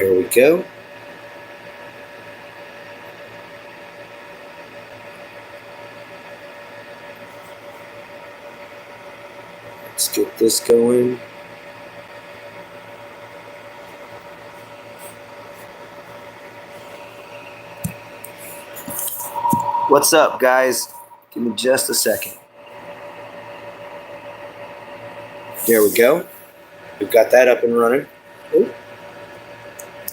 There we go. Let's get this going. What's up, guys? Give me just a second. There we go. We've got that up and running. Ooh.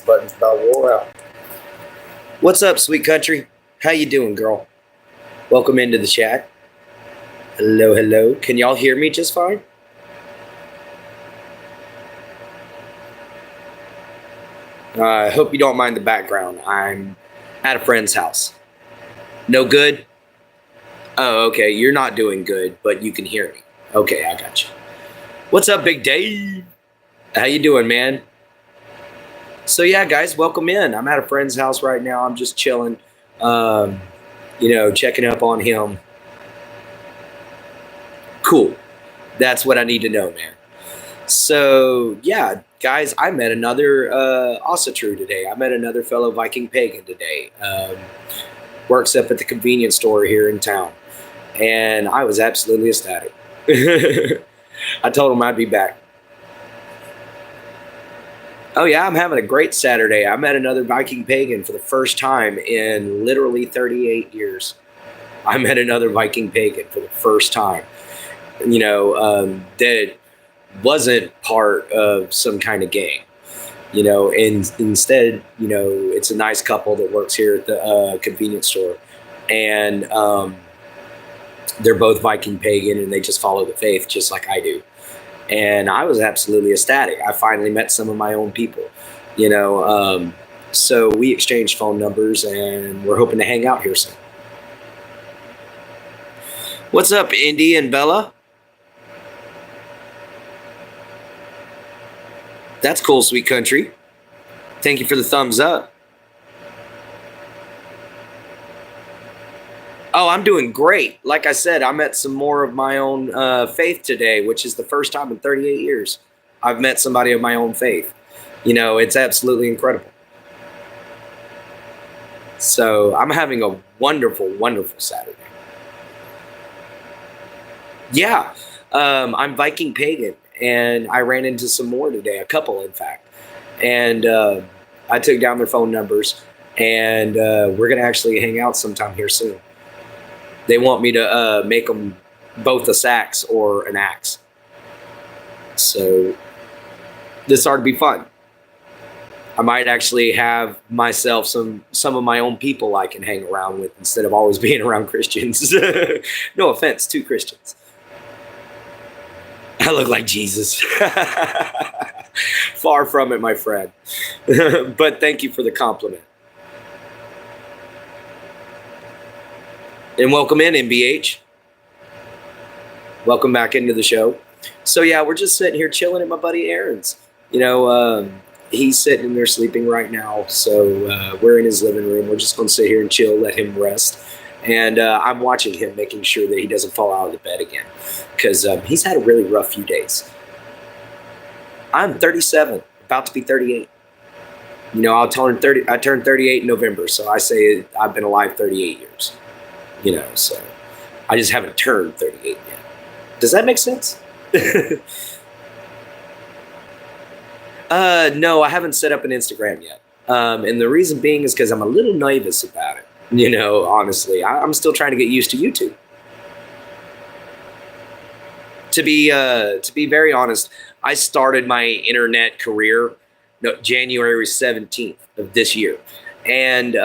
Button's about wore out. What's up, sweet country? How you doing, girl? Welcome into the chat. Hello, hello. Can y'all hear me just fine? I hope you don't mind the background. I'm at a friend's house. No good? Oh, okay. You're not doing good, but you can hear me. Okay, I got you. What's up, Big Dave? How you doing, man? So yeah, guys, welcome in. I'm at a friend's house right now. I'm just chilling, checking up on him. Cool. That's what I need to know, man. So yeah, guys, I met another Ossatru today. I met another fellow Viking pagan today. Works up at the convenience store here in town. And I was absolutely ecstatic. I told him I'd be back. Oh yeah, I'm having a great Saturday. I met another Viking pagan for the first time in literally 38 years. I met another Viking pagan for the first time. That wasn't part of some kind of gang. And instead, it's a nice couple that works here at the convenience store. And they're both Viking pagan and they just follow the faith just like I do. And I was absolutely ecstatic. I finally met some of my own people, so we exchanged phone numbers and we're hoping to hang out here soon. What's up, Indy and Bella? That's cool, sweet country. Thank you for the thumbs up. Oh, I'm doing great. Like I said, I met some more of my own faith today, which is the first time in 38 years I've met somebody of my own faith. It's absolutely incredible. So I'm having a wonderful, wonderful Saturday. Yeah, I'm Viking pagan, and I ran into some more today, a couple, in fact. And I took down their phone numbers, and we're going to actually hang out sometime here soon. They want me to make them both a sax or an axe. So this ought to be fun. I might actually have myself some of my own people I can hang around with instead of always being around Christians. No offense to Christians. I look like Jesus. Far from it, my friend. But thank you for the compliment. And welcome in, MBH. Welcome back into the show. So yeah, we're just sitting here chilling at my buddy Aaron's. He's sitting in there sleeping right now. So we're in his living room. We're just going to sit here and chill, let him rest. And I'm watching him, making sure that he doesn't fall out of the bed again. Because he's had a really rough few days. I'm 37, about to be 38. I turned 38 in November. So I say I've been alive 38 years. So I just haven't turned 38 yet. Does that make sense? No, I haven't set up an Instagram yet. And the reason being is because I'm a little nervous about it. Honestly, I'm still trying to get used to YouTube. To be very honest, I started my internet career January 17th of this year. And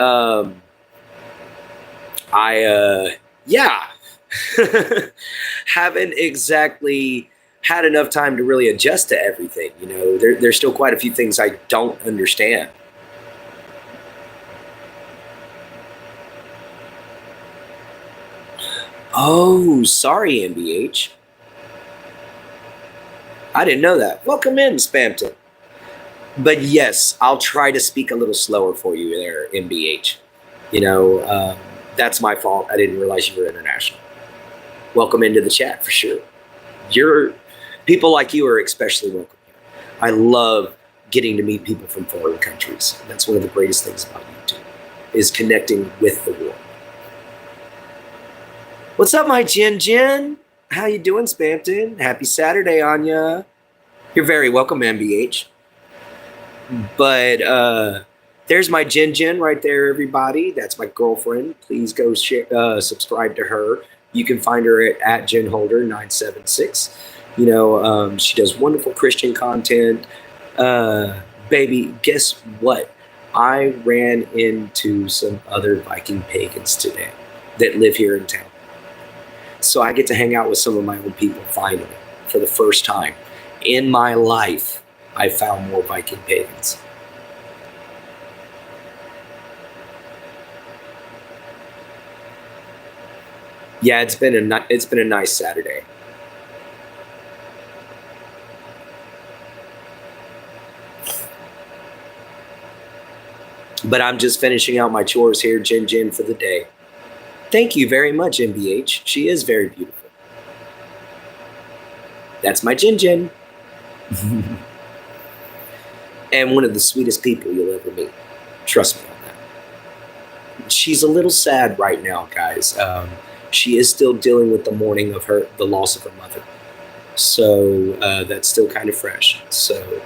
haven't exactly had enough time to really adjust to everything. There's still quite a few things I don't understand. Oh, sorry, MBH. I didn't know that. Welcome in, Spampton. But yes, I'll try to speak a little slower for you there, MBH. That's my fault. I didn't realize you were international. Welcome into the chat for sure. People like you are especially welcome here. I love getting to meet people from foreign countries. That's one of the greatest things about YouTube, is connecting with the world. What's up, my Jin? How you doing, Spampton? Happy Saturday, Anya. You're very welcome, MBH. But there's my Jin right there, everybody. That's my girlfriend. Please go subscribe to her. You can find her at JinHolder976. She does wonderful Christian content. Baby, guess what? I ran into some other Viking pagans today that live here in town. So I get to hang out with some of my own people finally, for the first time. In my life, I found more Viking pagans. Yeah, it's been a nice Saturday. But I'm just finishing out my chores here, Jin, for the day. Thank you very much, MBH. She is very beautiful. That's my Jin. And one of the sweetest people you'll ever meet. Trust me on that. She's a little sad right now, guys. She is still dealing with the mourning of the loss of her mother. So that's still kind of fresh. So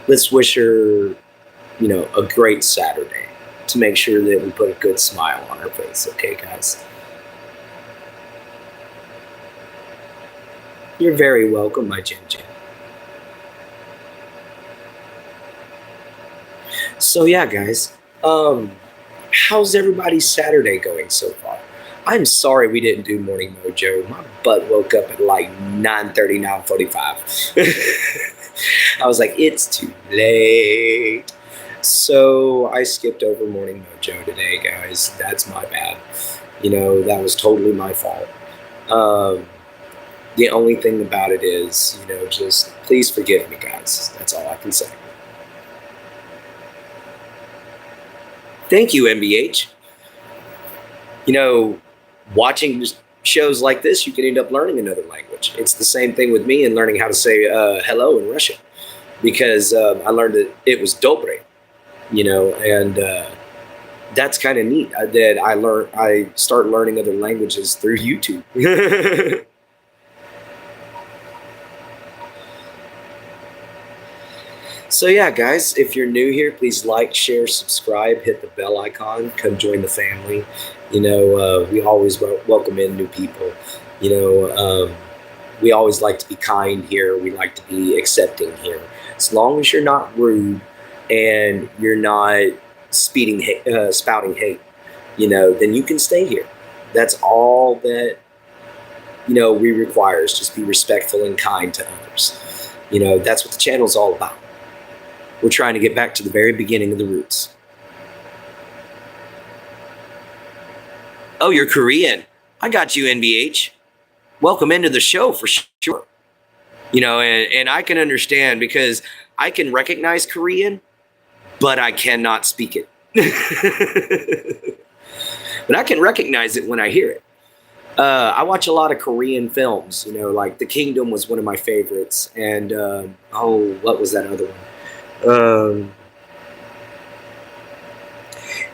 let's wish her, a great Saturday, to make sure that we put a good smile on her face. Okay, guys? You're very welcome, my Jin. So yeah, guys, how's everybody's Saturday going so far? I'm sorry we didn't do Morning Mojo. My butt woke up at like 9:30, 9:45. I was like, it's too late. So I skipped over Morning Mojo today, guys. That's my bad. That was totally my fault. The only thing about it is, just please forgive me, guys. That's all I can say. Thank you, MBH. Watching shows like this, you can end up learning another language. It's the same thing with me and learning how to say hello in Russian, because I learned that it was dobre, and that's kind of neat that I start learning other languages through YouTube. So yeah, guys, if you're new here, please like, share, subscribe, hit the bell icon, come join the family. We always welcome in new people. We always like to be kind here. We like to be accepting here. As long as you're not rude and you're not spouting hate, then you can stay here. That's all that, we require, is just be respectful and kind to others. That's what the channel's all about. We're trying to get back to the very beginning of the roots. Oh, you're Korean. I got you, NBH. Welcome into the show for sure. And I can understand, because I can recognize Korean, but I cannot speak it. But I can recognize it when I hear it. I watch a lot of Korean films, like The Kingdom was one of my favorites. And, what was that other one?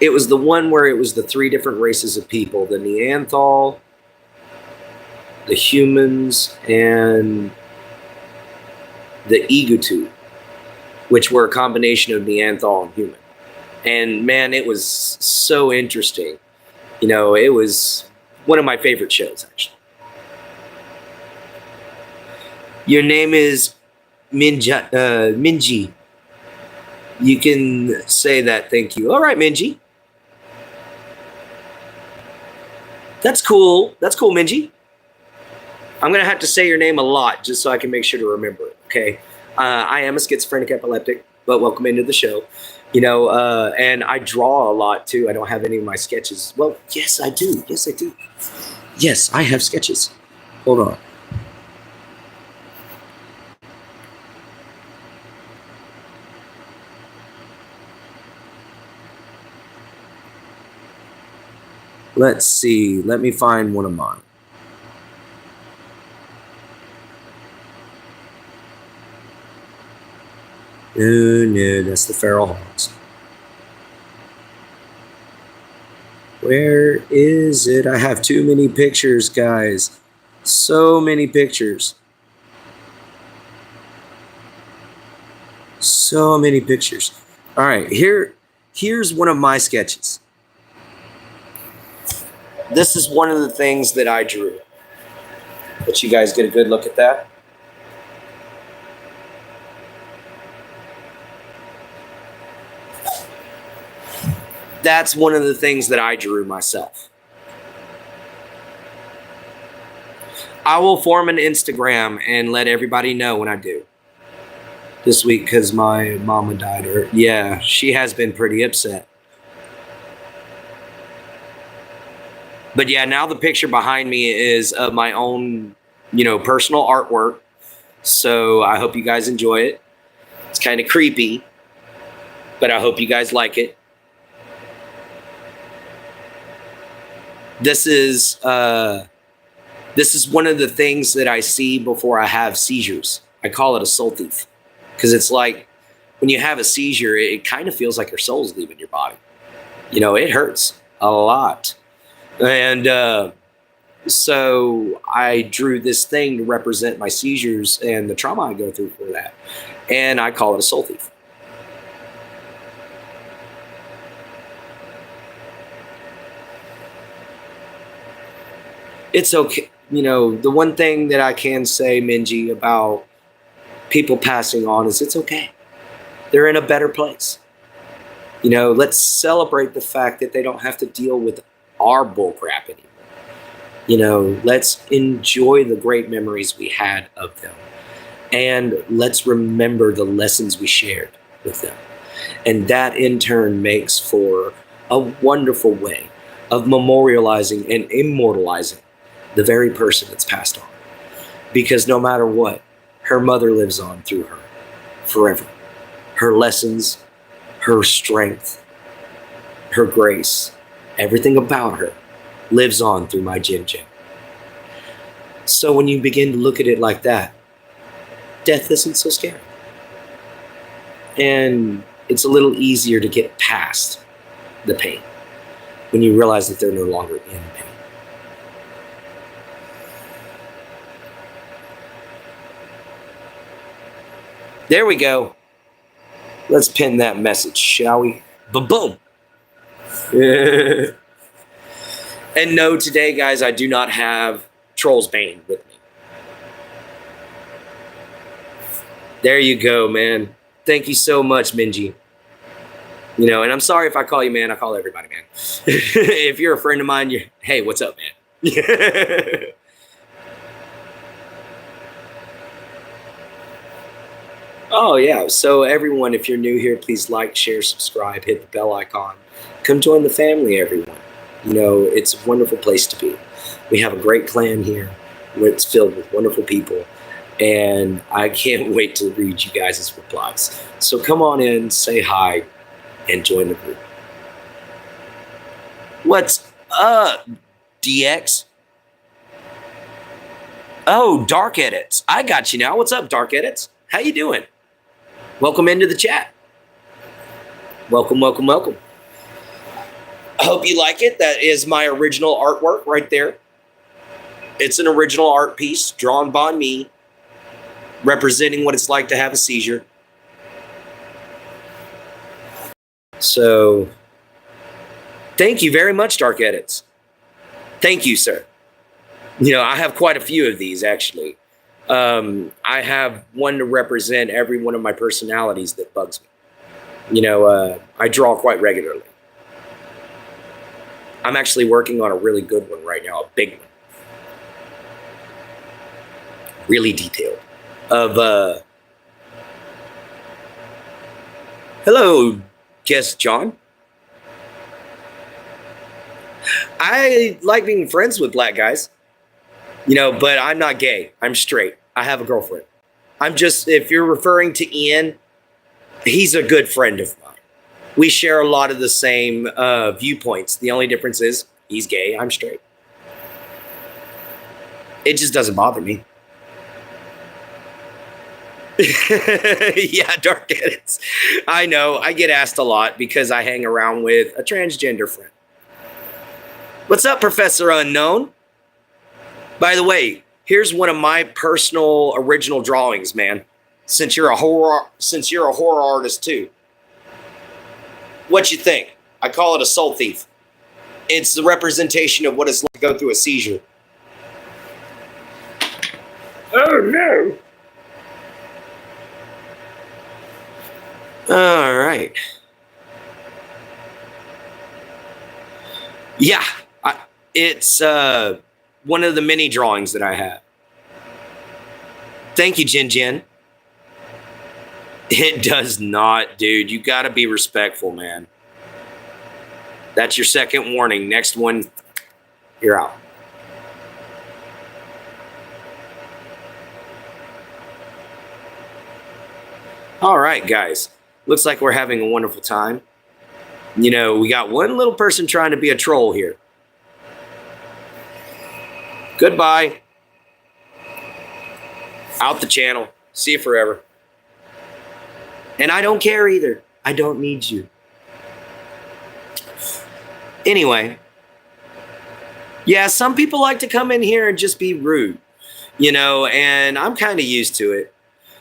It was the one where it was the 3 different races of people: the Neanderthal, the humans, and the Egutu, which were a combination of Neanderthal and human. And man, it was so interesting. It was one of my favorite shows, actually. Your name is Minji. You can say that. Thank you. All right, Minji. That's cool. That's cool, Minji. I'm going to have to say your name a lot just so I can make sure to remember it, okay? I am a schizophrenic epileptic, but welcome into the show. And I draw a lot, too. I don't have any of my sketches. Well, yes, I do. Yes, I do. Yes, I have sketches. Hold on. Let's see. Let me find one of mine. Oh no, that's the feral hogs. Where is it? I have too many pictures, guys. So many pictures. So many pictures. All right, here's one of my sketches. This is one of the things that I drew. Let you guys get a good look at that. That's one of the things that I drew myself. I will form an Instagram and let everybody know when I do. This week, because my mama died. Yeah, she has been pretty upset. But yeah, now the picture behind me is of my own, personal artwork. So I hope you guys enjoy it. It's kind of creepy, but I hope you guys like it. This is one of the things that I see before I have seizures. I call it a soul thief, because it's like when you have a seizure, it kind of feels like your soul's leaving your body. It hurts a lot. And so I drew this thing to represent my seizures and the trauma I go through for that. And I call it a soul thief. It's okay. The one thing that I can say, Minji, about people passing on is it's okay. They're in a better place. Let's celebrate the fact that they don't have to deal with our bullcrap anymore. Let's enjoy the great memories we had of them. And let's remember the lessons we shared with them. And that in turn makes for a wonderful way of memorializing and immortalizing the very person that's passed on. Because no matter what, her mother lives on through her forever. Her lessons, her strength, her grace, everything about her lives on through my Jin Jin. So when you begin to look at it like that, death isn't so scary. And it's a little easier to get past the pain when you realize that they're no longer in pain. There we go. Let's pin that message, shall we? Ba-boom. And no, today, guys, I do not have Troll's Bane with me. There you go, man. Thank you so much, Minji. And I'm sorry if I call you man. I call everybody man. If you're a friend of mine, hey, what's up, man? Oh, yeah. So everyone, if you're new here, please like, share, subscribe, hit the bell icon. Come join the family, everyone. It's a wonderful place to be. We have a great clan here where it's filled with wonderful people. And I can't wait to read you guys' replies. So come on in, say hi, and join the group. What's up, DX? Oh, Dark Edits. I got you now. What's up, Dark Edits? How you doing? Welcome into the chat. Welcome, welcome, welcome. I hope you like it. That is my original artwork right there. It's an original art piece drawn by me, representing what it's like to have a seizure. So, thank you very much, Dark Edits. Thank you, sir. I have quite a few of these, actually. I have one to represent every one of my personalities that bugs me. I draw quite regularly. I'm actually working on a really good one right now, a big one. Really detailed. Hello, guest John. I like being friends with black guys. But I'm not gay. I'm straight. I have a girlfriend. If you're referring to Ian, he's a good friend of mine. We share a lot of the same viewpoints. The only difference is he's gay, I'm straight. It just doesn't bother me. Yeah, dark edits. I know. I get asked a lot because I hang around with a transgender friend. What's up, Professor Unknown? By the way, here's one of my personal original drawings, man. Since you're a horror artist too. What you think? I call it a soul thief. It's the representation of what it's like to go through a seizure. Oh no. All right. Yeah, it's one of the mini drawings that I have. Thank you, Jin Jin. It does not, dude. You got to be respectful, man. That's your second warning. Next one, you're out. All right, guys. Looks like we're having a wonderful time. You know, we got one little person trying to be a troll here. Goodbye. Out the channel. See you forever. And I don't care either. I don't need you. Anyway. Yeah, some people like to come in here and just be rude. You know, and I'm kind of used to it.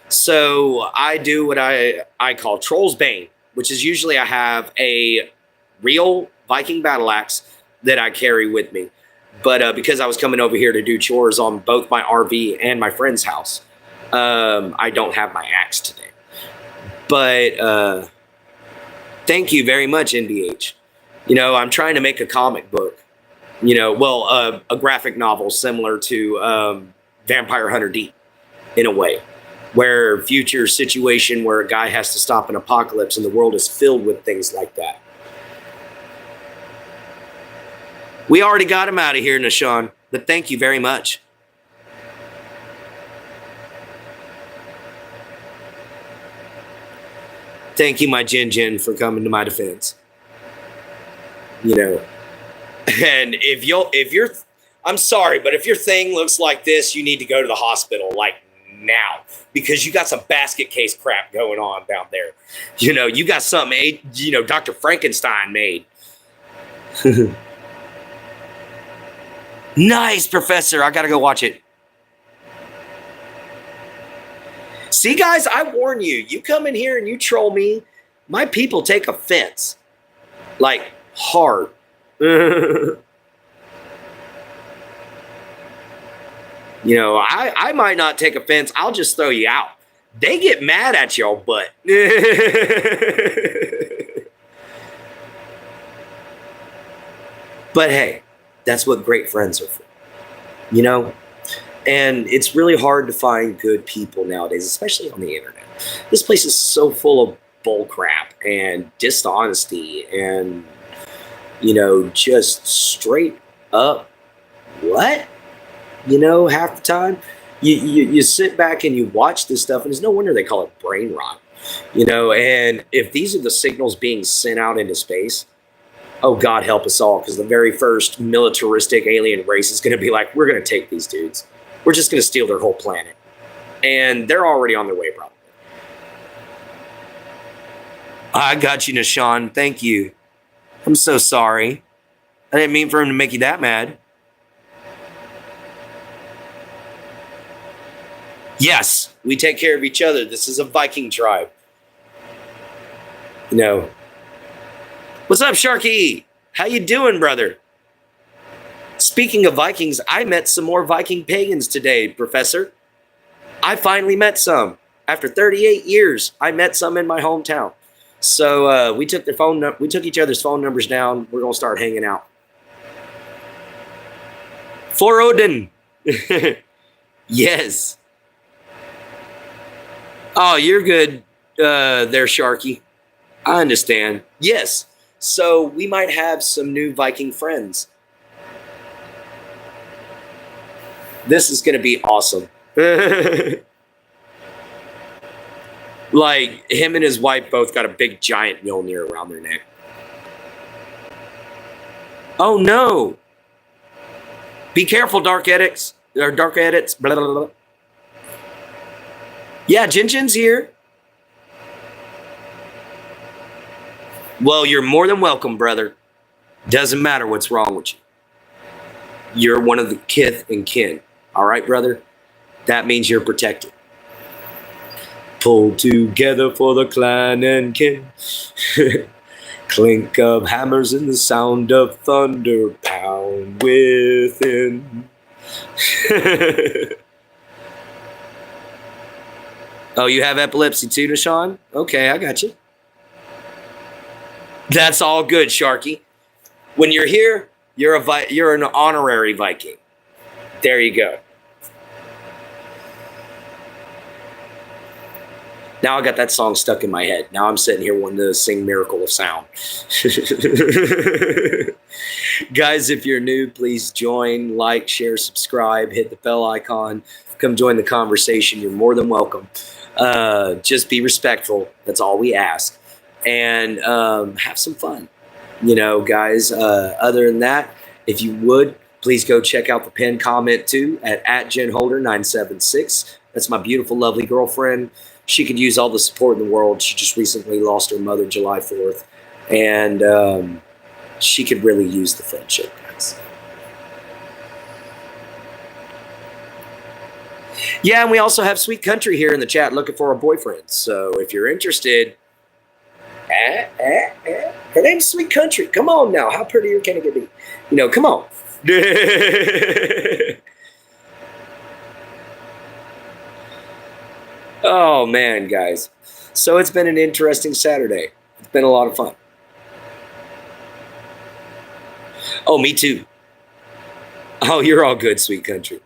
So I do what I call Troll's Bane, which is usually I have a real Viking battle axe that I carry with me. But because I was coming over here to do chores on both my RV and my friend's house, I don't have my axe today. But thank you very much, NBH. You know, I'm trying to make a comic book. You know, well, a graphic novel similar to Vampire Hunter D, in a way. Where future situation where a guy has to stop an apocalypse and the world is filled with things like that. We already got him out of here, Nishan, but thank you very much. Thank you, my Jin Jin, for coming to my defense. You know, and if you're, I'm sorry, but if your thing looks like this, you need to go to the hospital, like, now, because you got some basket case crap going on down there. You know, you got something, you know, Dr. Frankenstein made. Nice, Professor. I gotta go watch it. See, guys, I warn you. You come in here and you troll me, my people take offense. Like, hard. You know, I might not take offense. I'll just throw you out. They get mad at y'all, but. But hey, that's what great friends are for. You know? And it's really hard to find good people nowadays, especially on the internet. This place is so full of bull crap and dishonesty and, you know, just straight up what? You know, half the time you sit back and you watch this stuff, and it's no wonder they call it brain rot. You know, and if these are the signals being sent out into space, oh, God help us all, because the very first militaristic alien race is going to be like, we're going to take these dudes. We're just going to steal their whole planet. And they're already on their way, probably. I got you, Nishan. Thank you. I'm so sorry. I didn't mean for him to make you that mad. Yes, we take care of each other. This is a Viking tribe. You know. What's up, Sharky? How you doing, brother? Speaking of Vikings, I met some more Viking pagans today, Professor. I finally met some. After 38 years, I met some in my hometown. So we took each other's phone numbers down. We're gonna start hanging out. For Odin. Yes. Oh, you're good there, Sharky. I understand. Yes. So we might have some new Viking friends. This is going to be awesome. Like, him and his wife both got a big giant Mjolnir around their neck. Oh, no. Be careful, Dark Edits. Or Dark Edits. Blah, blah, blah. Yeah, Jin Jin's here. Well, you're more than welcome, brother. Doesn't matter what's wrong with you. You're one of the kith and kin. All right, brother? That means you're protected. Pull together for the clan and kin. Clink of hammers and the sound of thunder pound within. Oh, you have epilepsy too, Nashawn? Okay, I got you. That's all good, Sharky. When you're here, you're an honorary Viking. There you go. Now I got that song stuck in my head. Now I'm sitting here wanting to sing Miracle of Sound. Guys, if you're new, please join, like, share, subscribe, hit the bell icon. Come join the conversation. You're more than welcome. Just be respectful. That's all we ask. And have some fun. You know, guys, other than that, if you would, please go check out the pinned comment too at @JenHolder976. That's my beautiful, lovely girlfriend. She could use all the support in the world. She just recently lost her mother July 4th. And she could really use the friendship, guys. Yeah, and we also have Sweet Country here in the chat looking for a boyfriend. So if you're interested, her name's Sweet Country. Come on now. How prettier can it get be? You know, come on. Oh, man, guys. So it's been an interesting Saturday. It's been a lot of fun. Oh, me too. Oh, you're all good, Sweet Country.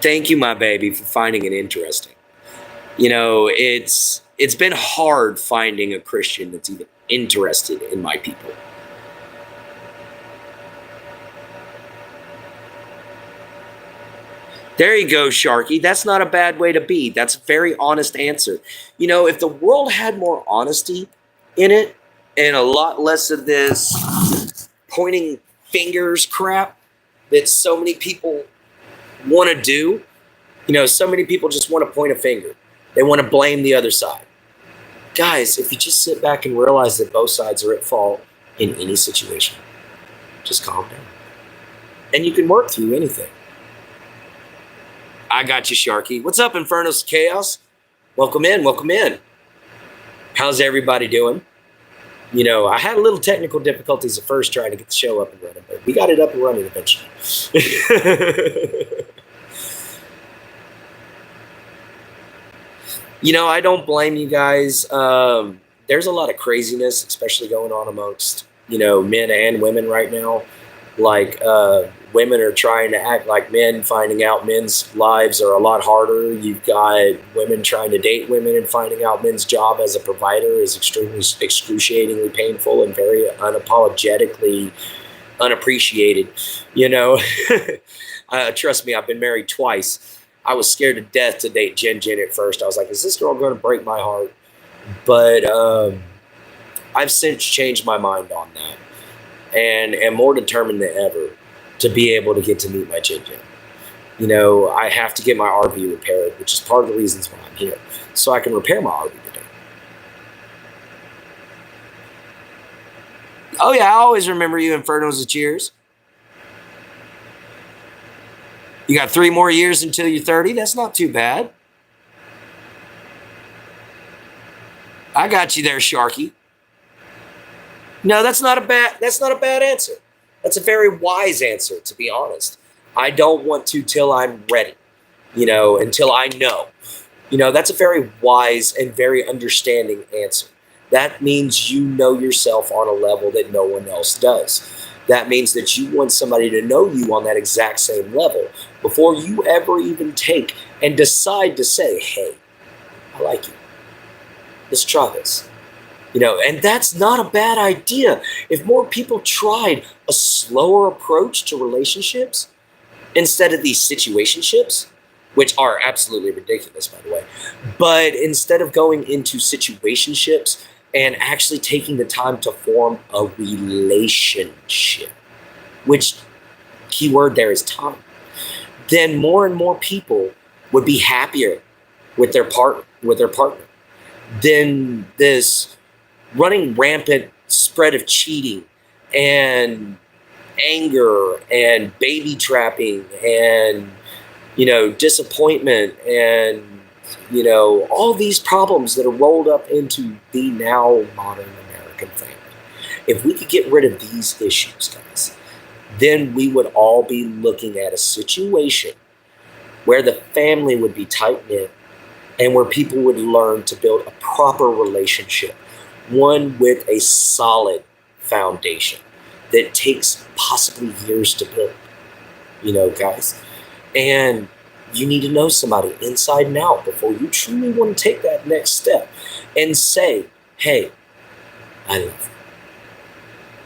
Thank you, my baby, for finding it interesting. You know, it's been hard finding a Christian that's even interested in my people. There you go, Sharky. That's not a bad way to be. That's a very honest answer. You know, if the world had more honesty in it and a lot less of this pointing fingers crap that so many people want to do, you know, so many people just want to point a finger. They want to blame the other side. Guys, if you just sit back and realize that both sides are at fault in any situation, just calm down. And you can work through anything. I got you, Sharky. What's up, Infernos Chaos? Welcome in, welcome in. How's everybody doing? You know, I had a little technical difficulties at first trying to get the show up and running, but we got it up and running eventually. You know, I don't blame you guys. There's a lot of craziness, especially going on amongst, you know, men and women right now. Like, women are trying to act like men, finding out men's lives are a lot harder. You've got women trying to date women and finding out men's job as a provider is extremely excruciatingly painful and very unapologetically unappreciated. You know, trust me, I've been married twice. I was scared to death to date Jen at first. I was like, is this girl going to break my heart? But I've since changed my mind on that and am more determined than ever to be able to get to meet my Jen. You know, I have to get my RV repaired, which is part of the reasons why I'm here, so I can repair my RV today. Oh, yeah, I always remember you, Infernos of Cheers. You got 3 more years until you're 30. That's not too bad. I got you there, Sharky. No, that's not a bad answer. That's a very wise answer, to be honest. I don't want to till I'm ready, you know, until I know. You know, that's a very wise and very understanding answer. That means you know yourself on a level that no one else does. That means that you want somebody to know you on that exact same level before you ever even take and decide to say, hey, I like you. Let's try this. You know, and that's not a bad idea. If more people tried a slower approach to relationships instead of these situationships, which are absolutely ridiculous, by the way, but instead of going into situationships and actually taking the time to form a relationship, which keyword there is time. then more and more people would be happier with their partner. Then this running rampant spread of cheating and anger and baby trapping and disappointment and all these problems that are rolled up into the now modern American family. If we could get rid of these issues, guys, then we would all be looking at a situation where the family would be tight-knit and where people would learn to build a proper relationship, one with a solid foundation that takes possibly years to build, guys. And you need to know somebody inside and out before you truly want to take that next step and say, hey, I love you.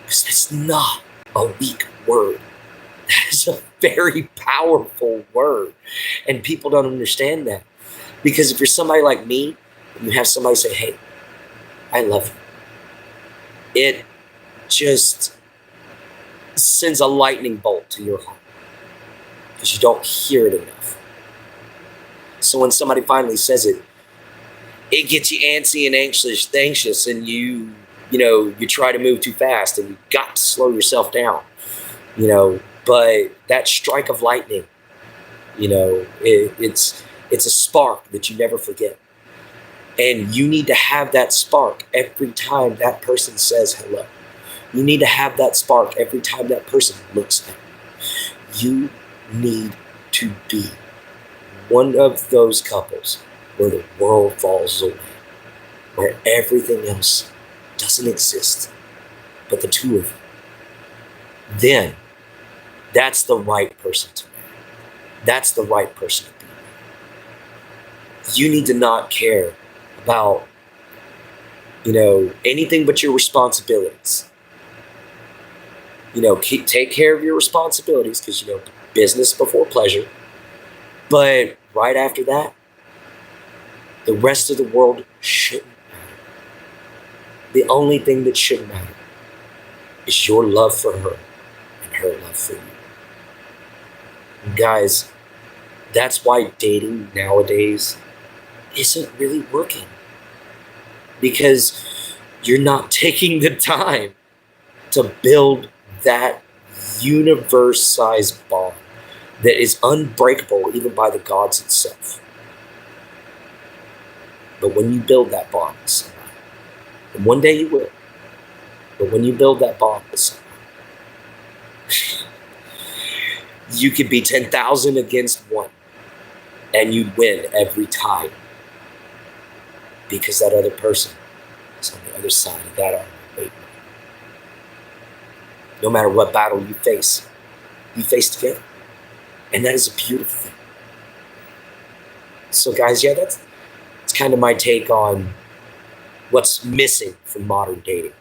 Because that's not a weak word. That is a very powerful word. And people don't understand that. Because if you're somebody like me, and you have somebody say, hey, I love you, it just sends a lightning bolt to your heart. Because you don't hear it enough. So when somebody finally says it, it gets you antsy and anxious, and you try to move too fast, and you've got to slow yourself down. But that strike of lightning, it's a spark that you never forget. And you need to have that spark every time that person says hello. You need to have that spark every time that person looks at you. You need to be one of those couples where the world falls away, where everything else doesn't exist but the two of you. Then that's the right person to marry. That's the right person to be with. You need to not care about, anything but your responsibilities. Take care of your responsibilities because, business before pleasure. But right after that, the rest of the world shouldn't matter. The only thing that should matter is your love for her and her love for you. And guys, that's why dating nowadays isn't really working. Because you're not taking the time to build that universe-sized bond that is unbreakable even by the gods itself. But when you build that bond with somebody, and one day you will, but when you build that bond with somebody, you could be 10,000 against one, and you win every time. Because that other person is on the other side of that armor waiting. No matter what battle you face together. And that is a beautiful thing. So guys, yeah, that's kind of my take on what's missing from modern dating.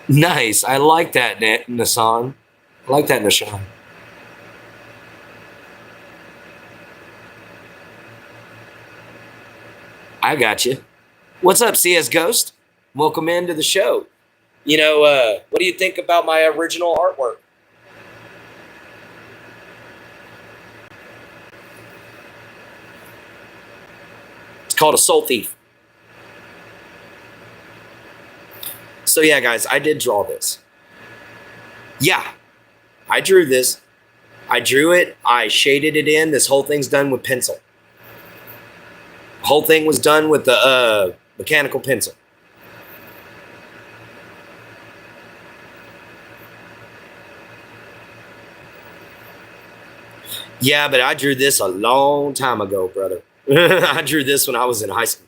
Nice. I like that, Nassan. I like that, Nashan. I got you. What's up, CS Ghost? Welcome into the show. What do you think about my original artwork? It's called a Soul Thief. So yeah, guys, I did draw this. Yeah, I drew this. I drew it. I shaded it in. This whole thing's done with pencil. The whole thing was done with the mechanical pencil. Yeah, but I drew this a long time ago, brother. I drew this when I was in high school.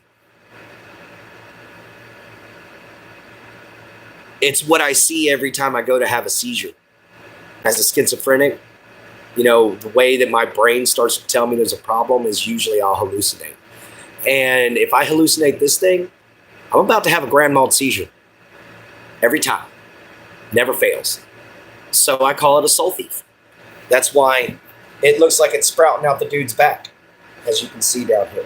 It's what I see every time I go to have a seizure. As a schizophrenic, the way that my brain starts to tell me there's a problem is usually I'll hallucinate. And if I hallucinate this thing, I'm about to have a grand mal seizure. Every time. Never fails. So I call it a soul thief. That's why it looks like it's sprouting out the dude's back, as you can see down here.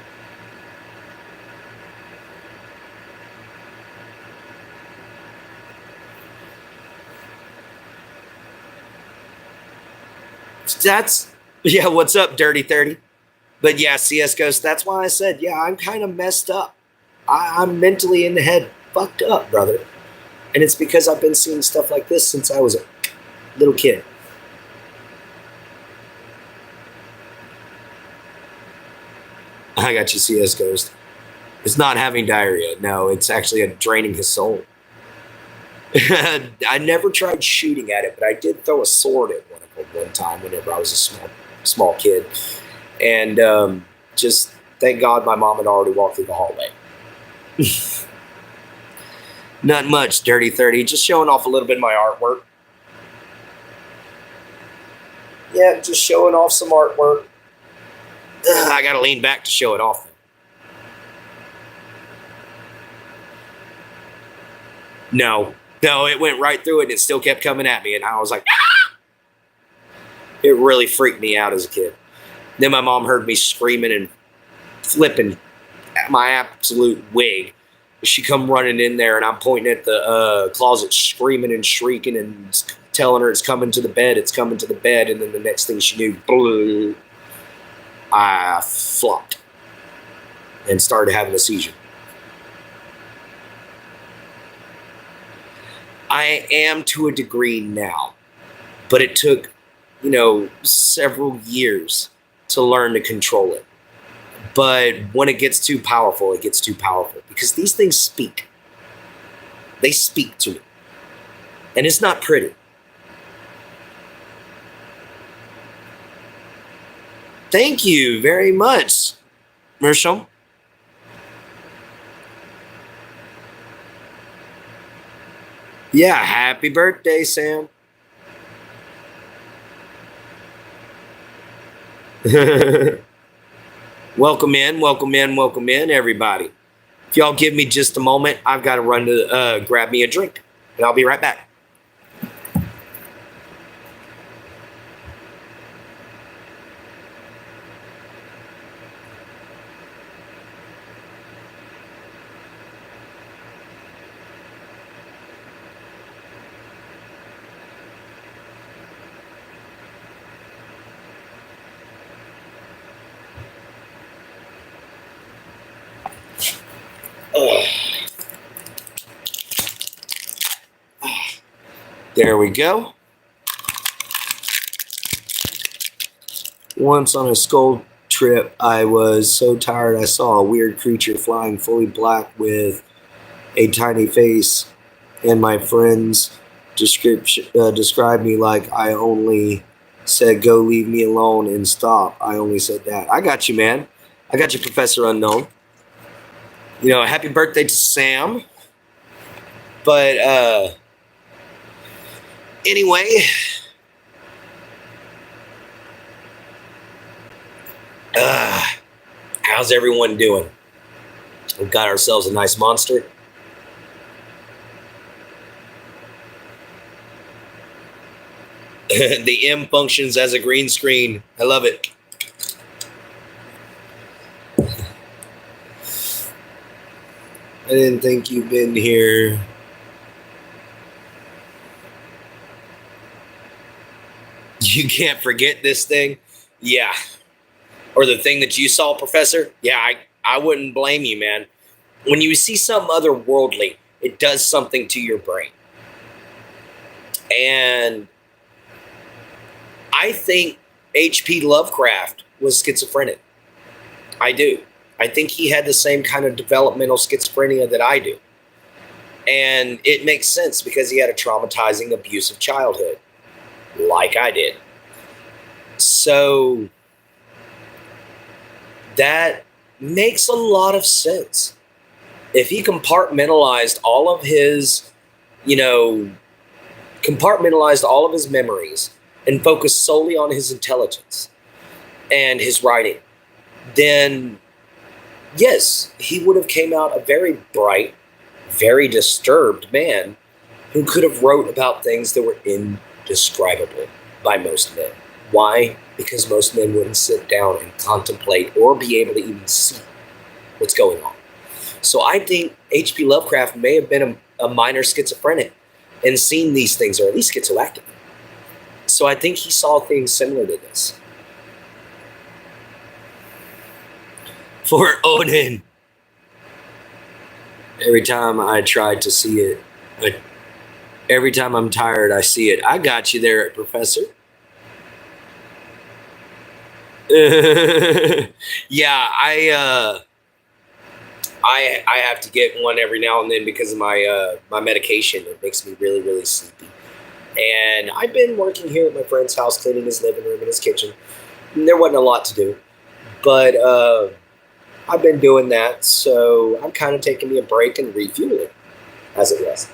That's, yeah, what's up, Dirty 30? But yeah, CS Ghost, that's why I said, yeah, I'm kind of messed up. I'm mentally in the head fucked up, brother. And it's because I've been seeing stuff like this since I was a little kid. I got you, CS Ghost. It's not having diarrhea. No, it's actually draining his soul. I never tried shooting at it, but I did throw a sword at one of them one time whenever I was a small kid. And just thank God my mom had already walked through the hallway. Not much, Dirty 30. Just showing off a little bit of my artwork. Yeah, just showing off some artwork. I gotta lean back to show it off. No, it went right through it and it still kept coming at me. And I was like, ah! It really freaked me out as a kid. Then my mom heard me screaming and flipping my absolute wig. She come running in there and I'm pointing at the closet screaming and shrieking and telling her it's coming to the bed. And then the next thing she knew, I flopped and started having a seizure. I am to a degree now, but it took, several years to learn to control it. But when it gets too powerful, it gets too powerful because these things speak. They speak to me. And it's not pretty. Thank you very much, Mersham. Yeah, happy birthday, Sam. Welcome in, everybody. If y'all give me just a moment, I've got to run to grab me a drink, and I'll be right back. There we go. Once on a skull trip, I was so tired I saw a weird creature flying fully black with a tiny face, and my friends described me like I only said, "Go leave me alone," and stop. I only said that. I got you, man. I got you, Professor Unknown. Happy birthday to Sam. But, anyway, how's everyone doing? We've got ourselves a nice monster. The M functions as a green screen. I love it. I didn't think you've been here. You can't forget this thing? Yeah. Or the thing that you saw, Professor? Yeah, I wouldn't blame you, man. When you see something otherworldly, it does something to your brain. And I think H.P. Lovecraft was schizophrenic. I do. I think he had the same kind of developmental schizophrenia that I do. And it makes sense because he had a traumatizing, abusive childhood, like I did. So that makes a lot of sense. If he compartmentalized all of his, memories and focused solely on his intelligence and his writing, then yes, he would have came out a very bright, very disturbed man who could have wrote about things that were indescribable by most men. Why? Because most men wouldn't sit down and contemplate or be able to even see what's going on. So I think H.P. Lovecraft may have been a minor schizophrenic and seen these things, or at least schizoactive. So I think he saw things similar to this. For Odin, every time I tried to see it, like every time I'm tired, I see it. I got you there, Professor. Yeah, I have to get one every now and then because of my medication. It makes me really really sleepy. And I've been working here at my friend's house, cleaning his living room and his kitchen. And there wasn't a lot to do, but I've been doing that, so I'm kind of taking me a break and refueling, as it was.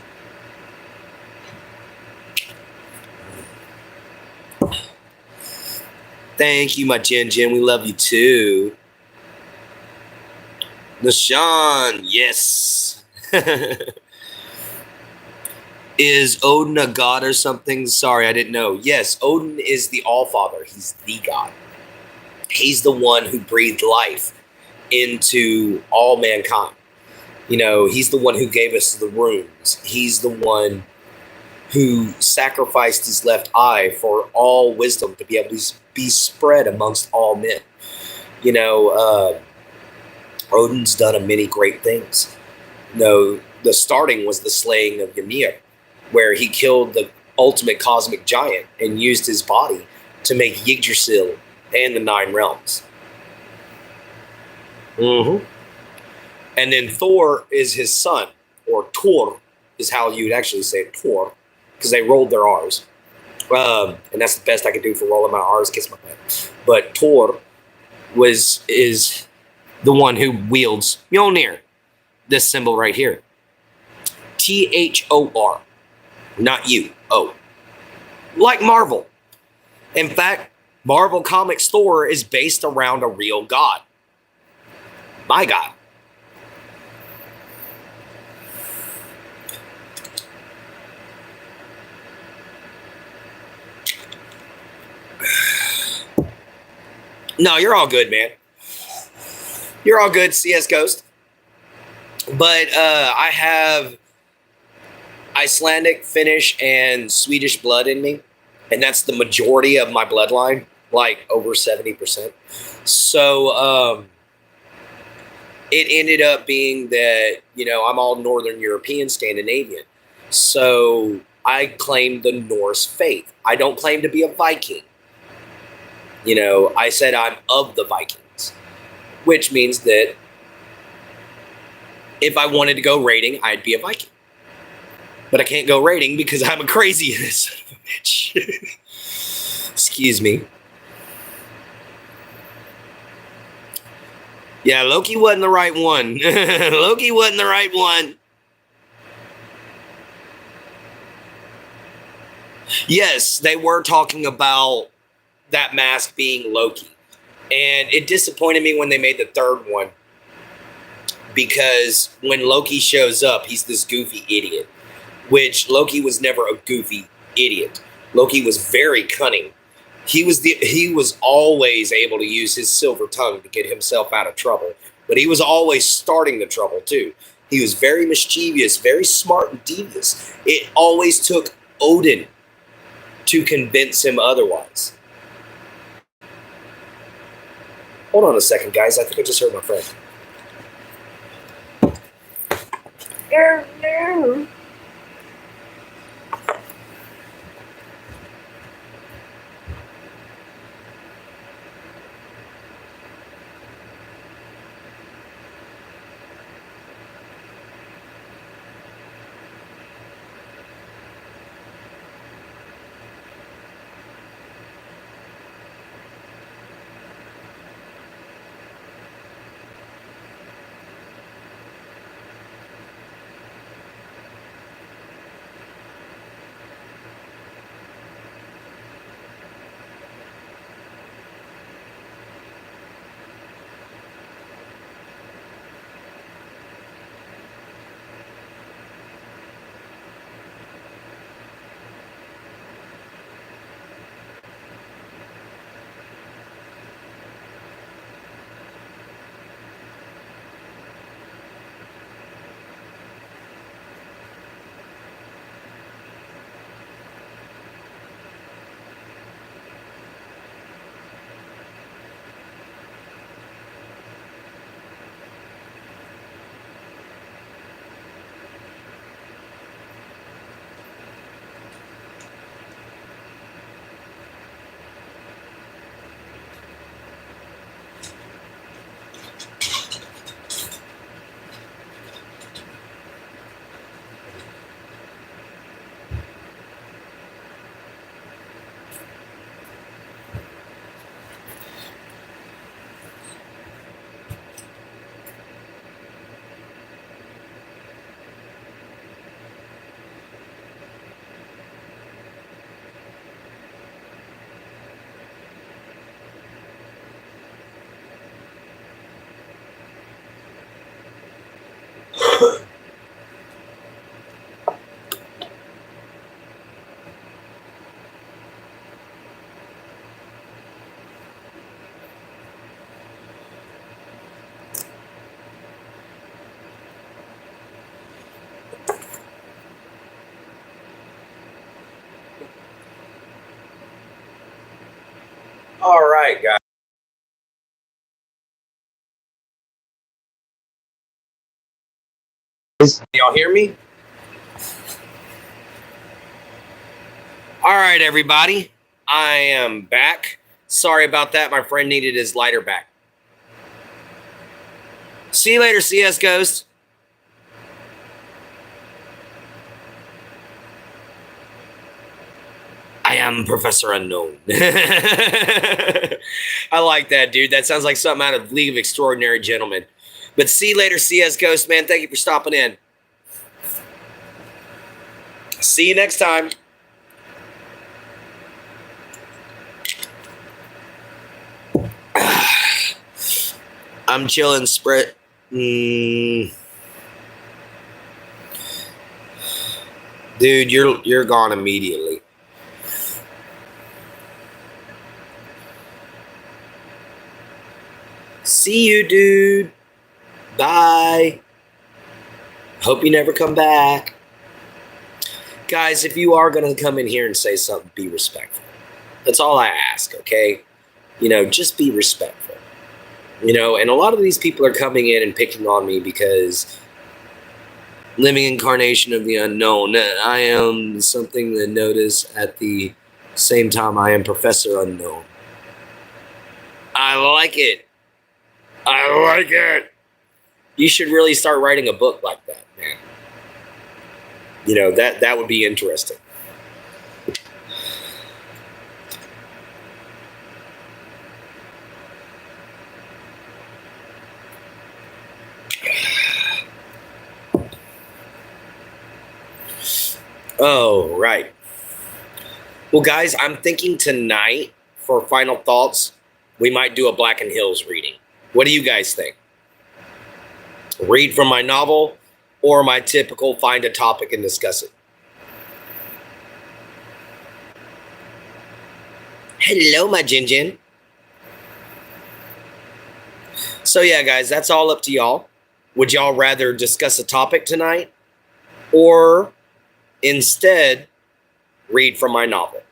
Thank you, my Jen Jen. We love you too. Nashawn, yes. Is Odin a god or something? Sorry, I didn't know. Yes, Odin is the Allfather. He's the god. He's the one who breathed life into all mankind. You know, he's the one who gave us the runes. He's the one who sacrificed his left eye for all wisdom to be able to be spread amongst all men. You know, Odin's done many great things. You know, the starting was the slaying of Ymir, where he killed the ultimate cosmic giant and used his body to make Yggdrasil and the Nine Realms. Mm-hmm. And then Thor is his son, or Tor is how you'd actually say it, Tor, because they rolled their R's. And that's the best I could do for rolling my R's, kiss my butt. But Tor is the one who wields Mjolnir, this symbol right here. Thor, not you, O. Like Marvel. In fact, Marvel Comics Thor is based around a real god. My god. No, you're all good, man. You're all good, CS Ghost. But I have Icelandic, Finnish, and Swedish blood in me. And that's the majority of my bloodline, like over 70%. So it ended up being that, you know, I'm all Northern European, Scandinavian. So I claim the Norse faith. I don't claim to be a Viking. You know, I said I'm of the Vikings, which means that if I wanted to go raiding, I'd be a Viking. But I can't go raiding because I'm a crazy son of a bitch. Excuse me. Yeah, Loki wasn't the right one. Loki wasn't the right one. Yes, they were talking about that mask being Loki. And it disappointed me when they made the third one. Because when Loki shows up, he's this goofy idiot. Which Loki was never a goofy idiot. Loki was very cunning. He was always able to use his silver tongue to get himself out of trouble. But he was always starting the trouble too. He was very mischievous, very smart and devious. It always took Odin to convince him otherwise. Hold on a second, guys. I think I just heard my friend. All right, guys. Y'all hear me? All right, everybody. I am back. Sorry about that. My friend needed his lighter back. See you later, CS Ghost. I am Professor Unknown. I like that, dude. That sounds like something out of League of Extraordinary Gentlemen. But see you later, CS Ghost, man. Thank you for stopping in. See you next time. I'm chilling, spread. Dude, you're gone immediately. See you, dude. Bye. Hope you never come back. Guys, if you are going to come in here and say something, be respectful. That's all I ask, okay? Just be respectful. And a lot of these people are coming in and picking on me because living incarnation of the unknown. I am something to notice at the same time I am Professor Unknown. I like it. I like it. You should really start writing a book like that, man. That would be interesting. Oh, right. Well, guys, I'm thinking tonight for final thoughts, we might do a Black and Hills reading. What do you guys think? Read from my novel or my typical find a topic and discuss it? Hello, my Jin. So yeah, guys, that's all up to y'all. Would y'all rather discuss a topic tonight or instead read from my novel?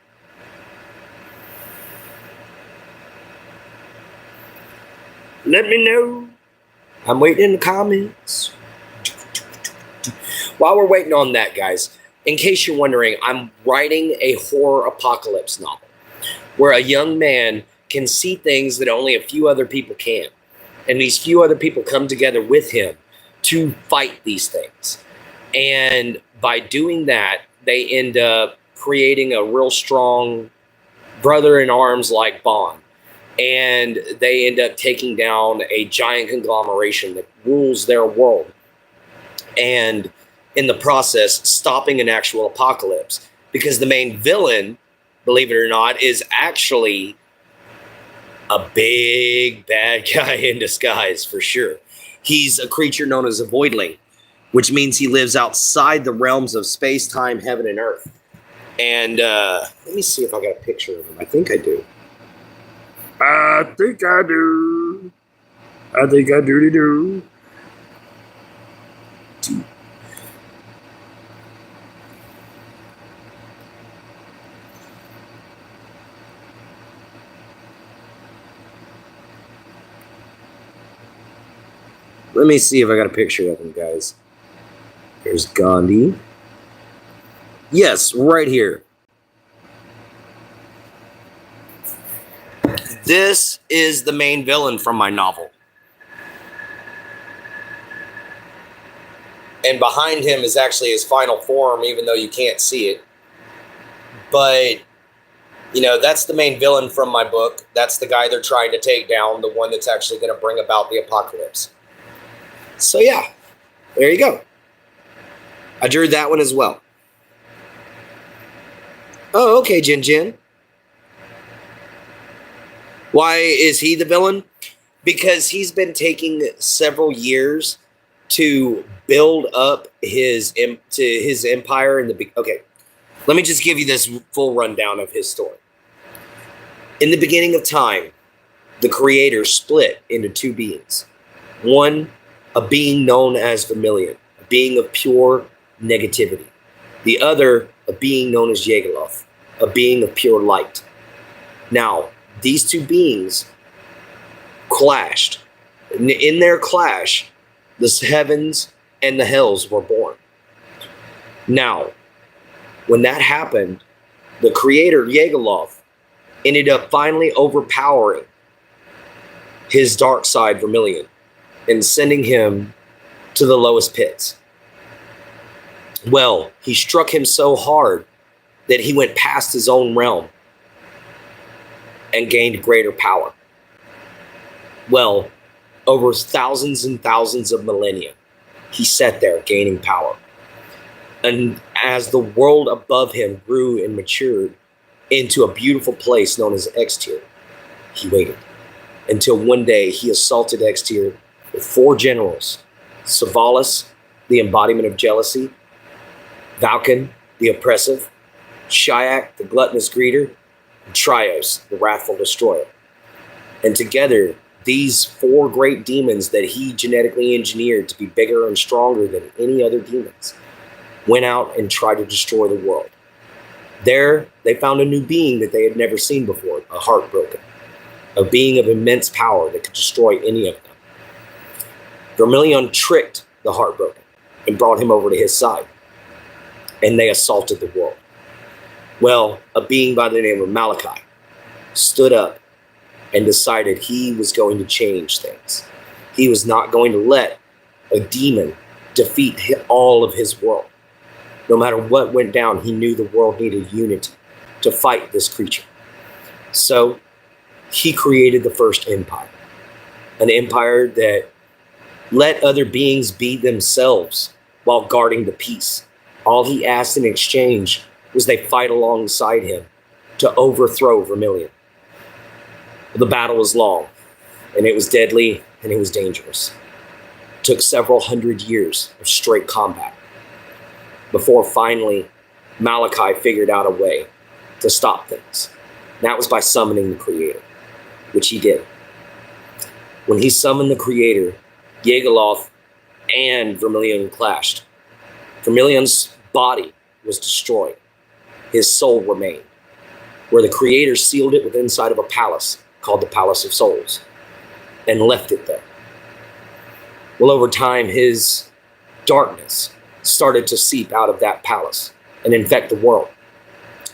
Let me know. I'm waiting in the comments. While we're waiting on that, guys, in case you're wondering, I'm writing a horror apocalypse novel where a young man can see things that only a few other people can. And these few other people come together with him to fight these things. And by doing that, they end up creating a real strong brother-in-arms like bond. And they end up taking down a giant conglomeration that rules their world. And in the process, stopping an actual apocalypse. Because the main villain, believe it or not, is actually a big bad guy in disguise, for sure. He's a creature known as a voidling, which means he lives outside the realms of space, time, heaven, and earth. And let me see if I got a picture of him. I think I do. I think I do. I think I do. Let me see if I got a picture of him, guys. There's Gandhi. Yes, right here. This is the main villain from my novel. And behind him is actually his final form, even though you can't see it. But, that's the main villain from my book. That's the guy they're trying to take down, the one that's actually going to bring about the apocalypse. So, yeah, there you go. I drew that one as well. Oh, okay, Jin. Why is he the villain? Because he's been taking several years to build up his empire. Okay, let me just give you this full rundown of his story. In the beginning of time, the creator split into two beings. One, a being known as Vermilion, a being of pure negativity. The other, a being known as Yagaloth, a being of pure light. Now, these two beings clashed. In their clash, the heavens and the hells were born. Now, when that happened, the creator, Yegaloth, ended up finally overpowering his dark side, Vermilion, and sending him to the lowest pits. Well, he struck him so hard that he went past his own realm and gained greater power. Well, over thousands and thousands of millennia, he sat there gaining power. And as the world above him grew and matured into a beautiful place known as X-Tier, he waited until one day he assaulted X-Tier with 4 generals: Savalas, the embodiment of jealousy; Valken, the oppressive; Shyak, the gluttonous greeter; and Trios, the wrathful destroyer. And together, these 4 great demons that he genetically engineered to be bigger and stronger than any other demons went out and tried to destroy the world. There, they found a new being that they had never seen before, a Heartbroken, a being of immense power that could destroy any of them. Vermilion tricked the Heartbroken and brought him over to his side, and they assaulted the world. Well, a being by the name of Malachi stood up and decided he was going to change things. He was not going to let a demon defeat all of his world. No matter what went down, he knew the world needed unity to fight this creature. So he created the first empire, an empire that let other beings be themselves while guarding the peace. All he asked in exchange was they fight alongside him to overthrow Vermilion. The battle was long, and it was deadly, and it was dangerous. It took several hundred years of straight combat before finally Malachi figured out a way to stop things. That was by summoning the Creator, which he did. When he summoned the Creator, Yegaloth and Vermilion clashed. Vermilion's body was destroyed. His soul remained, where the Creator sealed it within inside of a palace called the Palace of Souls and left it there. Well, over time, his darkness started to seep out of that palace and infect the world,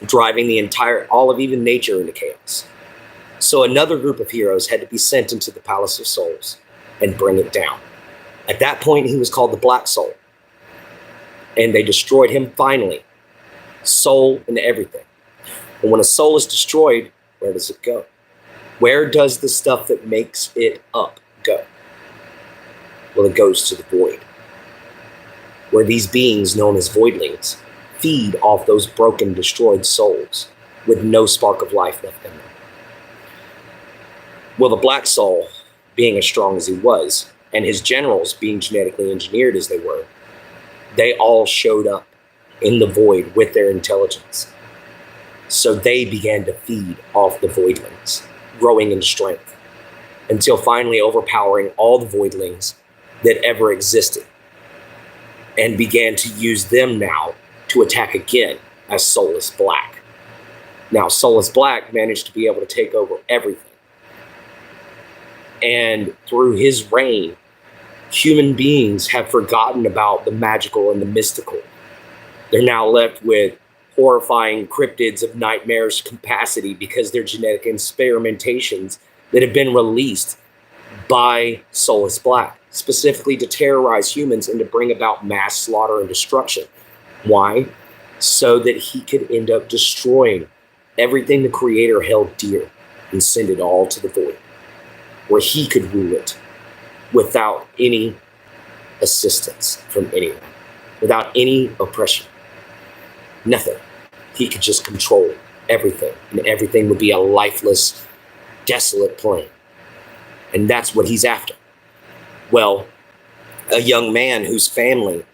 driving all of even nature into chaos. So another group of heroes had to be sent into the Palace of Souls and bring it down. At that point, he was called the Black Soul, and they destroyed him finally, soul and everything. And when a soul is destroyed, where does it go? Where does the stuff that makes it up go? Well, it goes to the void, where these beings known as voidlings feed off those broken, destroyed souls with no spark of life left in them. Well, the Black Soul, being as strong as he was, and his generals being genetically engineered as they were, they all showed up in the void with their intelligence. So they began to feed off the voidlings, growing in strength, until finally overpowering all the voidlings that ever existed, and began to use them now to attack again as Soulless Black. Now, Soulless Black managed to be able to take over everything. And through his reign, human beings have forgotten about the magical and the mystical. They're now left with horrifying cryptids of nightmarish capacity because they're genetic experimentations that have been released by Soulless Black, specifically to terrorize humans and to bring about mass slaughter and destruction. Why? So that he could end up destroying everything the Creator held dear and send it all to the void, where he could rule it without any assistance from anyone, without any oppression. Nothing. He could just control everything, and everything would be a lifeless, desolate plain. And that's what he's after. Well, a young man whose family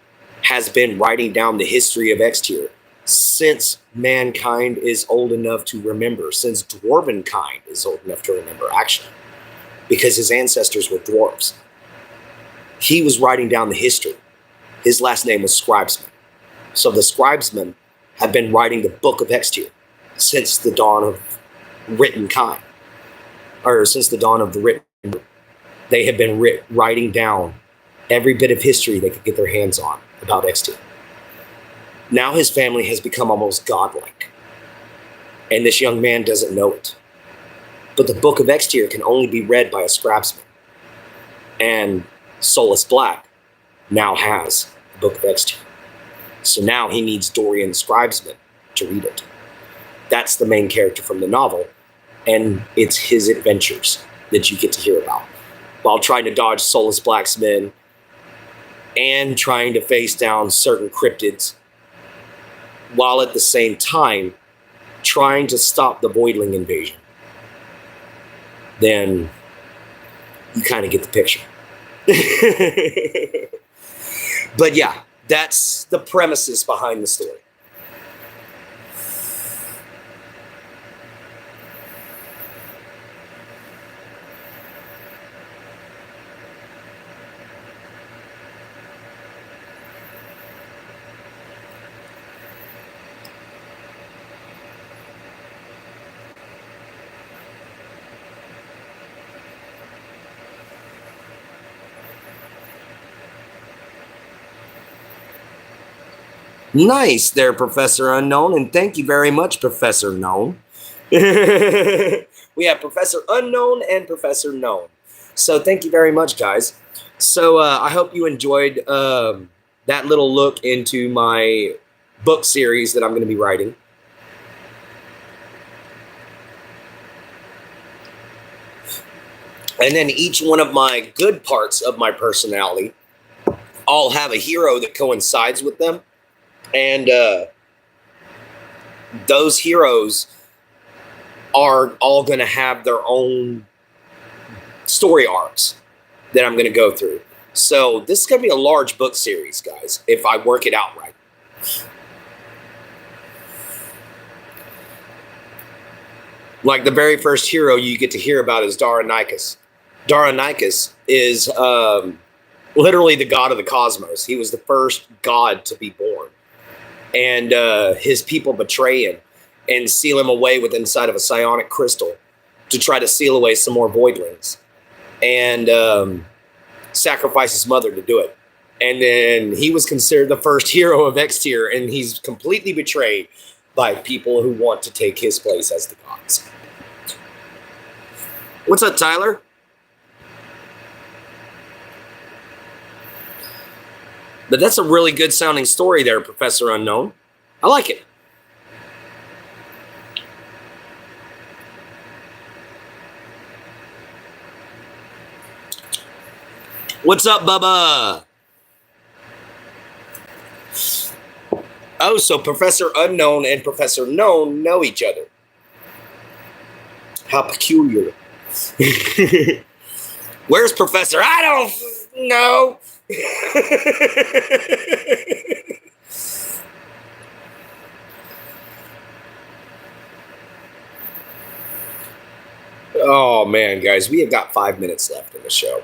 has been writing down the history of X-Tier since mankind is old enough to remember, since dwarven kind is old enough to remember, actually, because his ancestors were dwarves. He was writing down the history. His last name was Scribesman. So the Scribesmen have been writing the book of X-Tier since the dawn of written kind, or since the dawn of the written. They have been writing down every bit of history they could get their hands on about X tier. Now his family has become almost godlike, and this young man doesn't know it. But the book of X tier can only be read by a scribesman, and Solus Black now has the book of X tier. So now he needs Dorian the scribesman to read it. That's the main character from the novel, and it's his adventures that you get to hear about, while trying to dodge Solus Black's men and trying to face down certain cryptids, while at the same time trying to stop the Voidling invasion. Then you kind of get the picture. But yeah, that's the premises behind the story. Nice there, Professor Unknown, and thank you very much, Professor Known. We have Professor Unknown and Professor Known. So thank you very much, guys. So I hope you enjoyed that little look into my book series that I'm going to be writing. And then each one of my good parts of my personality all have a hero that coincides with them. And those heroes are all going to have their own story arcs that I'm going to go through. So this is going to be a large book series, guys, if I work it out right. Like the very first hero you get to hear about is Daronichus. Daronichus is literally the god of the cosmos. He was the first god to be born. And his people betray him and seal him away within inside of a psionic crystal to try to seal away some more voidlings, and sacrifice his mother to do it. And then he was considered the first hero of X tier, and he's completely betrayed by people who want to take his place as the gods. What's up, Tyler? But that's a really good sounding story there, Professor Unknown. I like it. What's up, Bubba? Oh, so Professor Unknown and Professor Known know each other. How peculiar. Where's Professor? I don't know. Oh man, guys, we have got 5 minutes left in the show.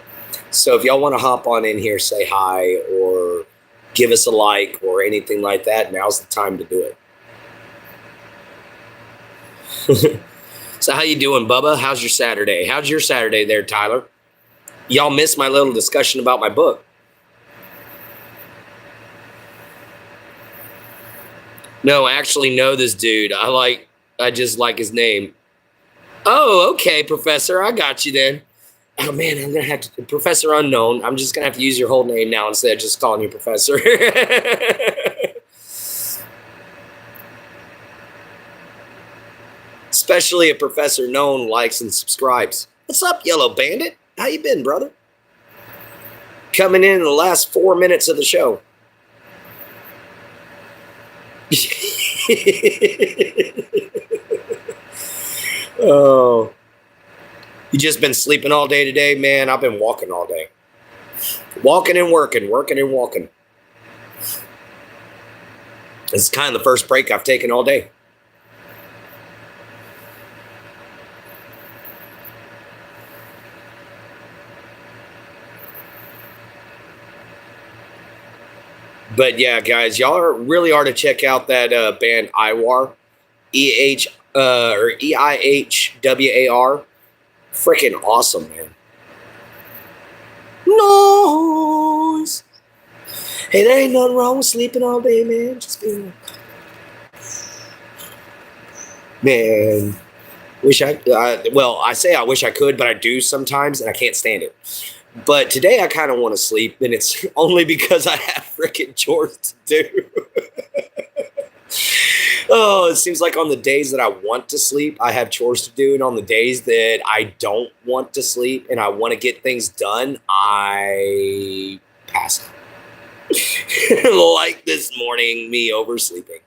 So if y'all want to hop on in here, say hi, or give us a like, or anything like that, now's the time to do it. So how you doing, Bubba? How's your Saturday? How's your Saturday there, Tyler? Y'all missed my little discussion about my book. No, I actually know this dude. I just like his name. Oh, okay, Professor. I got you then. Oh, man, I'm going to have to... Professor Unknown. I'm just going to have to use your whole name now instead of just calling you Professor. Especially if Professor Known likes and subscribes. What's up, Yellow Bandit? How you been, brother? Coming in the last 4 minutes of the show. Oh, you just been sleeping all day today, man? I've been walking all day. Walking and working, working and walking. It's kind of the first break I've taken all day. But yeah, guys, y'all really are to check out that band Iwar. or EIHWAR. Freaking awesome, man. Noise. Hey, there ain't nothing wrong with sleeping all day, man. Just being, man. Wish I wish I could, but I do sometimes, and I can't stand it. But today I kind of want to sleep, and it's only because I have freaking chores to do. Oh, it seems like on the days that I want to sleep, I have chores to do. And on the days that I don't want to sleep and I want to get things done, I pass out. Like this morning, me oversleeping.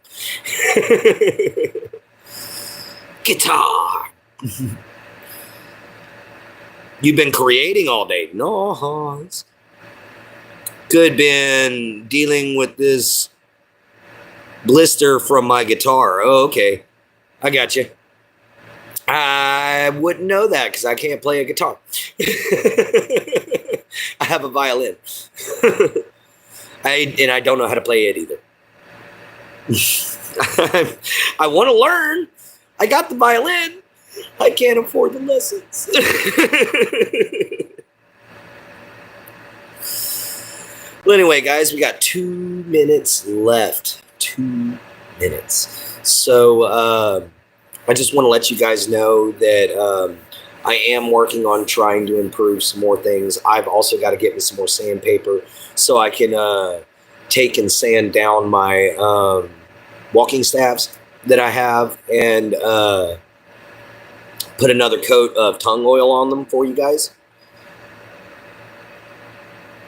Guitar. You've been creating all day. No, Hans. Good, been dealing with this blister from my guitar. Oh, okay. I got you. I wouldn't know that because I can't play a guitar. I have a violin. I don't know how to play it either. I want to learn. I got the violin. I can't afford the lessons. Well, anyway, guys, we got 2 minutes left. 2 minutes. So I just want to let you guys know that I am working on trying to improve some more things. I've also got to get me some more sandpaper so I can take and sand down my walking staffs that I have and put another coat of tongue oil on them for you guys.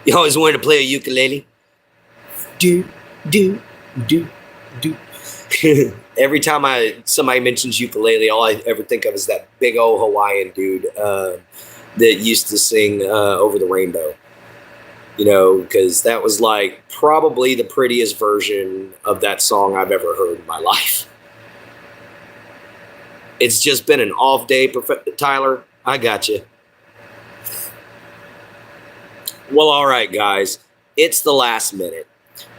You always wanted to play a ukulele? Do. Every time somebody mentions ukulele, all I ever think of is that big old Hawaiian dude that used to sing Over the Rainbow. You know, because that was like probably the prettiest version of that song I've ever heard in my life. It's just been an off day, Tyler. I got you. Well, all right, guys. It's the last minute.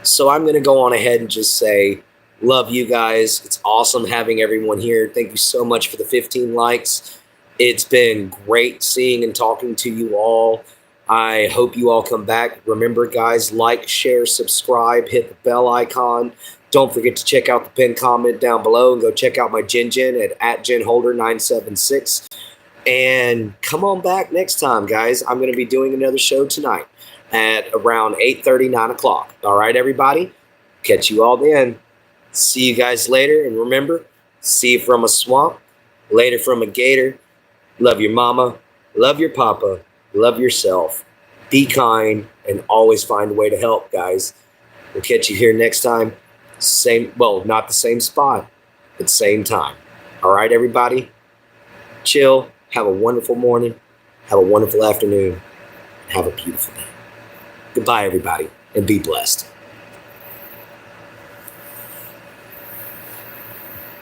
So I'm going to go on ahead and just say, love you guys. It's awesome having everyone here. Thank you so much for the 15 likes. It's been great seeing and talking to you all. I hope you all come back. Remember, guys, like, share, subscribe, hit the bell icon. Don't forget to check out the pinned comment down below and go check out my Jen at @JenHolder976. And come on back next time, guys. I'm going to be doing another show tonight at around 8:30, 9 o'clock. All right, everybody? Catch you all then. See you guys later. And remember, see you from a swamp, later from a gator. Love your mama. Love your papa. Love yourself. Be kind and always find a way to help, guys. We'll catch you here next time. Not the same spot, but same time. All right, everybody? Chill. Have a wonderful morning. Have a wonderful afternoon. Have a beautiful day. Goodbye, everybody, and be blessed.